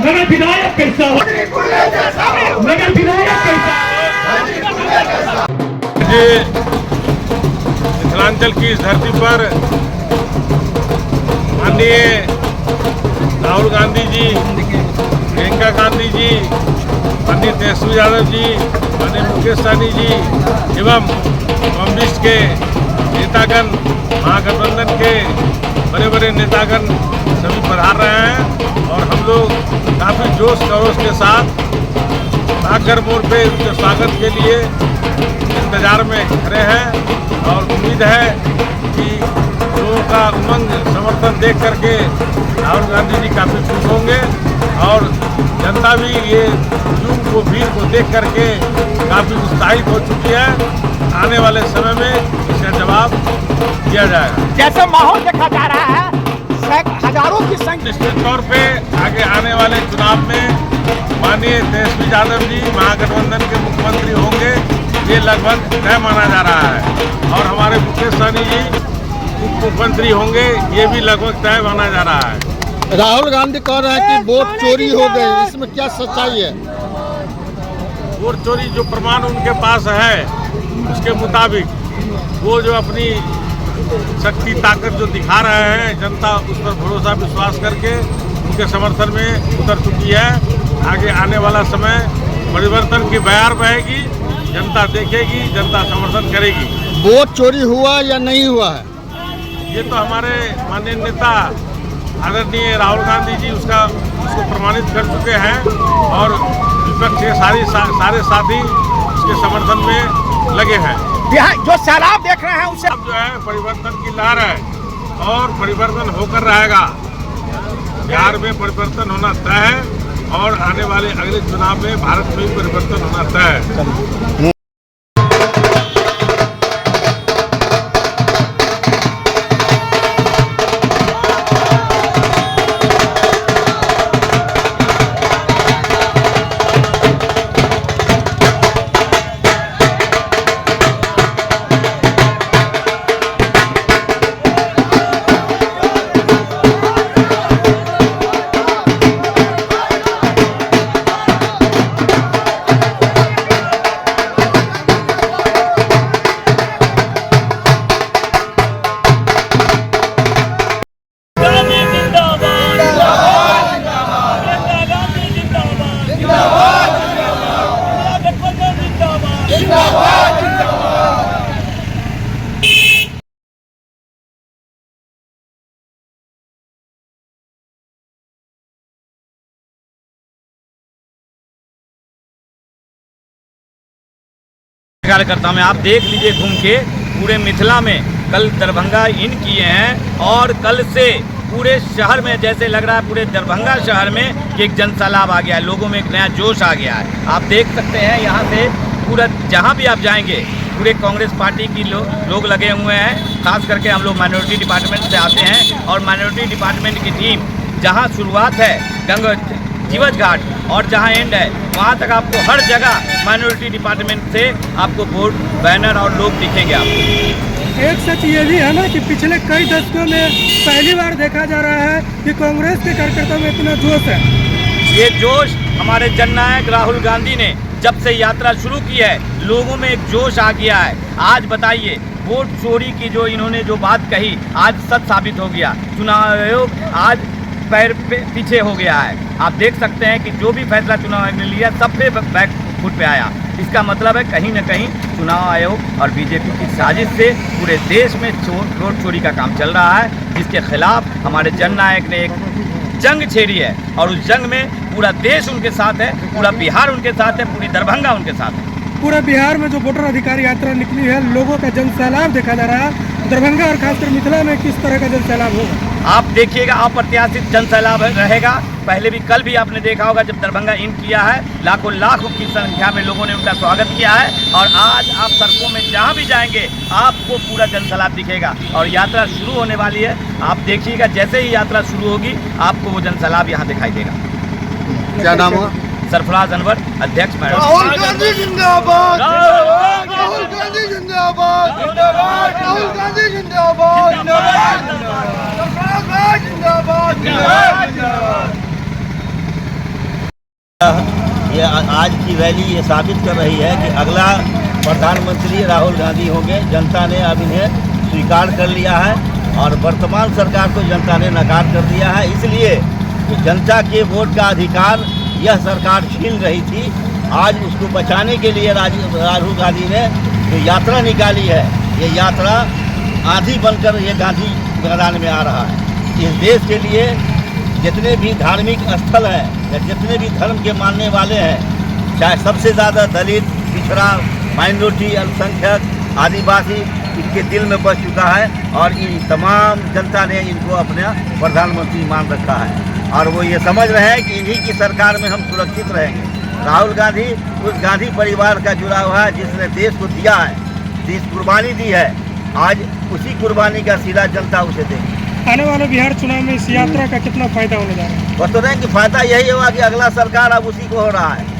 नगर विधायक कैसा हो, नगर विधायक कैसा ये मिथिलांचल की इस धरती पर माननीय राहुल गांधी जी, प्रियंका गांधी जी, माननीय तेजस्वी यादव जी, माननीय मुकेश सहनी जी एवं कम्युनिस्ट के नेतागण, महागठबंधन के बड़े बड़े नेतागण सभी पधार रहे हैं और हम लोग काफ़ी जोश खरोश के साथ डाकघर मोड़ पे उनके स्वागत के लिए इंतजार में खड़े हैं और उम्मीद है कि लोगों का उमंग समर्थन देख करके राहुल गांधी जी काफ़ी खुश होंगे और जनता भी ये युग को भीड़ को देख करके काफ़ी उत्साहित हो चुकी है। आने वाले समय में इसका जवाब दिया जाएगा। जैसे माहौल देखा जा रहा है, हजारों की संख्या निश्चित तौर पे आगे आने वाले चुनाव में माननीय तेजस्वी यादव जी महागठबंधन के मुख्यमंत्री होंगे, ये लगभग तय माना जा रहा है और हमारे मुकेश सहनी जी उप मुख्यमंत्री होंगे, ये भी लगभग तय माना जा रहा है। राहुल गांधी कह रहे हैं कि वोट चोरी हो गए, इसमें क्या सच्चाई है? वोट चोरी जो प्रमाण उनके पास है उसके मुताबिक वो जो अपनी शक्ति ताकत जो दिखा रहे हैं, जनता उस पर भरोसा विश्वास करके उनके समर्थन में उतर चुकी है। आगे आने वाला समय परिवर्तन की बयार बहेगी, जनता देखेगी, जनता समर्थन करेगी। वोट चोरी हुआ या नहीं हुआ है? ये तो हमारे माननीय नेता आदरणीय राहुल गांधी जी उसको प्रमाणित कर चुके हैं और विपक्ष के सारे साथी उसके समर्थन में लगे हैं। बिहार जो सैलाब देख रहे हैं उसे अब जो है परिवर्तन की लहर है और परिवर्तन होकर रहेगा। बिहार में परिवर्तन होना तय है और आने वाले अगले चुनाव में भारत में भी परिवर्तन होना तय है। कार्यकर्ता में आप देख लीजिए घूम के पूरे मिथिला में कल दरभंगा इन किए हैं और कल से पूरे शहर में जैसे लग रहा है पूरे दरभंगा शहर में कि एक जनसैलाब आ गया है, लोगों में एक नया जोश आ गया है। आप देख सकते हैं यहाँ से पूरा जहाँ भी आप जाएंगे पूरे कांग्रेस पार्टी की लोग लगे हुए हैं। खास करके हम लोग माइनॉरिटी डिपार्टमेंट से आते हैं और माइनॉरिटी डिपार्टमेंट की टीम जहाँ शुरुआत है जीवछ घाट और जहां एंड है वहां तक आपको हर जगह माइनॉरिटी डिपार्टमेंट से आपको बोर्ड, बैनर और लोग दिखेंगे आपको। एक सच ये भी है ना कि पिछले कई दशकों में पहली बार देखा जा रहा है कि कांग्रेस के कार्यकर्ताओं में इतना जोश है। ये जोश हमारे जननायक राहुल गांधी ने जब से यात्रा शुरू की है, लोगों में एक जोश आ गया है। आज बताइए वोट चोरी की जो इन्होंने जो बात कही आज सच साबित हो गया। चुनाव आयोग आज पैर पे पीछे हो गया है। आप देख सकते हैं कि जो भी फैसला चुनाव आयोग ने लिया सब पे बैक फुट पे आया। इसका मतलब है कहीं न कहीं चुनाव आयोग और बीजेपी की साजिश से पूरे देश में वोट चोरी का काम चल रहा है, जिसके खिलाफ हमारे जननायक ने एक जंग छेड़ी है और उस जंग में पूरा देश उनके साथ है, पूरा बिहार उनके साथ है, पूरी दरभंगा उनके साथ है। पूरा बिहार में जो वोटर अधिकार यात्रा निकली है, लोगों का जनसैलाब देखा जा रहा है। दरभंगा और खासकर मिथिला में किस तरह का जनसैलाब होगा? आप देखिएगा, अप्रत्याशित जनसैलाब रहेगा। पहले भी कल भी आपने देखा होगा जब दरभंगा इन किया है, लाखों की संख्या में लोगों ने उनका स्वागत किया है और आज आप सड़कों में जहां भी जाएंगे आपको पूरा जनसैलाब दिखेगा और यात्रा शुरू होने वाली है। आप देखिएगा जैसे ही यात्रा शुरू होगी आपको वो जनसैलाब यहाँ दिखाई देगा। क्या नाम हुआ? सरफराज अनवर, अध्यक्ष राहुल गांधी जिंदाबाद, राहुल गांधी जिंदाबाद, राहुल गांधी जिंदाबाद, जिंदाबाद। आज की रैली ये साबित कर रही है कि अगला प्रधानमंत्री राहुल गांधी होंगे। जनता ने अब इन्हें स्वीकार कर लिया है और वर्तमान सरकार को जनता ने नकार कर दिया है। इसलिए जनता के वोट का अधिकार यह सरकार छीन रही थी। आज उसको बचाने के लिए राहुल गांधी ने जो यात्रा निकाली है, ये यात्रा आंधी बनकर ये गांधी मैदान में आ रहा है। इस देश के लिए जितने भी धार्मिक स्थल हैं या जितने भी धर्म के मानने वाले हैं, चाहे सबसे ज़्यादा दलित, पिछड़ा, माइनॉरिटी, अल्पसंख्यक, आदिवासी इनके दिल में बस चुका है और इन तमाम जनता ने इनको अपना प्रधानमंत्री मान रखा है और वो ये समझ रहे हैं कि इन्हीं की सरकार में हम सुरक्षित रहेंगे। राहुल गांधी उस गांधी परिवार का जुड़ा हुआ है जिसने देश को दिया है, देश कुर्बानी दी है। आज उसी कुर्बानी का सिला जनता उसे देगी। आने वाले बिहार चुनाव में इस यात्रा का कितना फायदा होने जा रहा है? बता रहे हैं कि फायदा यही होगा कि अगला सरकार अब उसी को हो रहा है।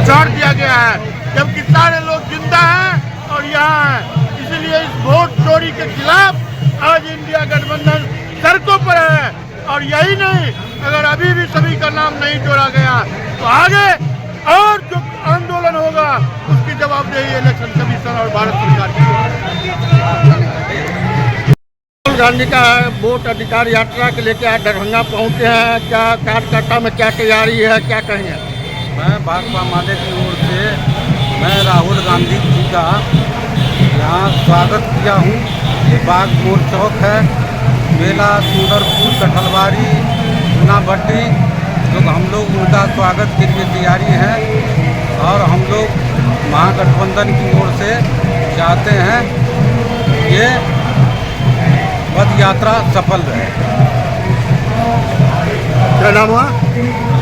छोड़ दिया गया है, जबकि सारे लोग जिंदा हैं और यहाँ हैं। इसलिए इस वोट चोरी के खिलाफ आज इंडिया गठबंधन सड़कों पर है। और यही नहीं, अगर अभी भी सभी का नाम नहीं जोड़ा गया तो आगे और जो आंदोलन होगा उसकी जवाबदेही इलेक्शन कमीशन और भारत सरकार की। राहुल गांधी का वोट अधिकार यात्रा के लेकर आज दरभंगा पहुंचे हैं। क्या कार्यकर्ता में क्या तैयारी है, क्या कहेंगे? मैं भाकपा माले की ओर से मैं राहुल गांधी जी का यहाँ स्वागत किया हूँ। ये बाग मोड़ चौक है, मेला सुंदरपुर, कठलवाड़ी, चुना भट्टी, जो हम लोग उनका स्वागत के लिए तैयारी है और हम लोग महागठबंधन की ओर से चाहते हैं ये पद यात्रा सफल रहे। क्या नाम हुआ?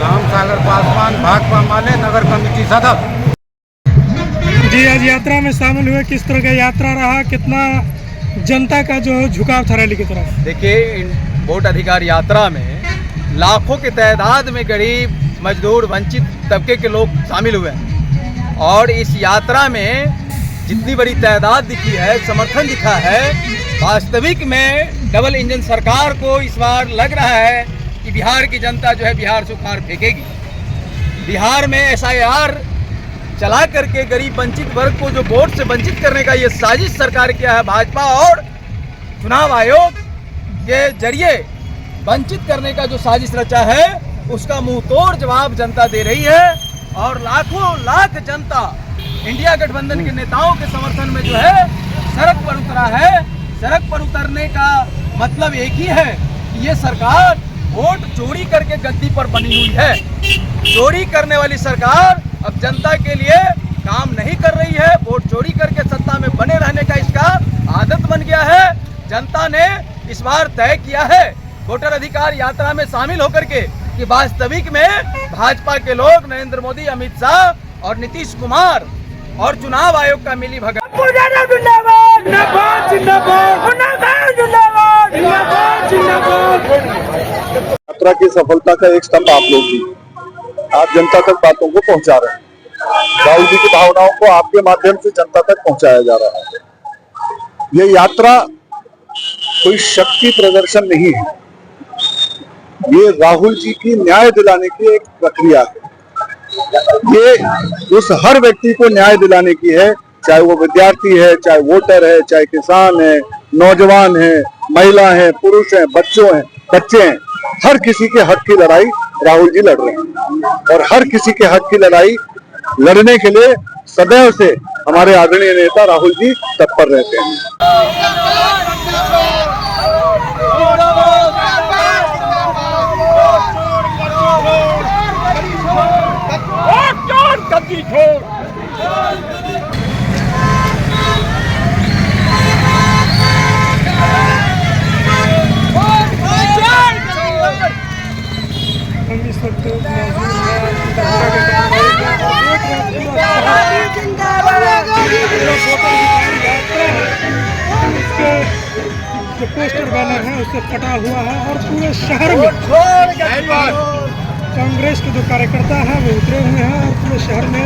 राम सागर पासवान, भाकपा माले, नगर कमेटी सदस्य। जी, आज यात्रा में शामिल हुए, किस तरह का यात्रा रहा, कितना जनता का जो झुकाव था रैली की तरफ? देखिए, वोट अधिकार यात्रा में लाखों की तादाद में गरीब, मजदूर, वंचित तबके के लोग शामिल हुए हैं और इस यात्रा में जितनी बड़ी तादाद दिखी है, समर्थन दिखा है, वास्तविक में डबल इंजन सरकार को इस बार लग रहा है कि बिहार की जनता जो है बिहार से उखाड़ फेंकेगी। बिहार में SIR चला करके गरीब वंचित वर्ग को जो वोट से वंचित करने का ये साजिश सरकार किया है भाजपा और चुनाव आयोग के जरिए वंचित करने का जो साजिश रचा है, उसका मुंह तोड़ जवाब जनता दे रही है और लाखों लाख जनता इंडिया गठबंधन के नेताओं के समर्थन में जो है सड़क पर उतरा है। सड़क पर उतरने का मतलब एक ही है कि ये सरकार वोट चोरी करके गद्दी पर बनी हुई है। चोरी करने वाली सरकार अब जनता के लिए काम नहीं कर रही है, वोट चोरी करके सत्ता में बने रहने का इसका आदत बन गया है। जनता ने इस बार तय किया है वोटर अधिकार यात्रा में शामिल होकर के कि वास्तविक में भाजपा के लोग नरेंद्र मोदी, अमित शाह और नीतीश कुमार और चुनाव आयोग का मिली भगत। यात्रा की सफलता का एक स्तंभ आप लोग भी, आप जनता तक बातों को पहुंचा रहे हैं। राहुल जी की भावनाओं को आपके माध्यम से जनता तक पहुंचाया जा रहा है। ये यात्रा कोई शक्ति प्रदर्शन नहीं है, ये राहुल जी की न्याय दिलाने की एक प्रक्रिया है। ये उस हर व्यक्ति को न्याय दिलाने की है, चाहे वो विद्यार्थी है, चाहे वोटर है, चाहे किसान है, नौजवान है, महिला है, पुरुष है, बच्चे हैं, हर किसी के हक की लड़ाई राहुल जी लड़ रहे हैं और हर किसी के हक की लड़ाई लड़ने के लिए सदैव से हमारे आदरणीय नेता राहुल जी तत्पर रहते हैं। हम इस वक्त जो पोस्टर बैनर है उससे कटा हुआ है और पूरे शहर में कांग्रेस के जो कार्यकर्ता है वो उतरे हुए हैं और पूरे शहर में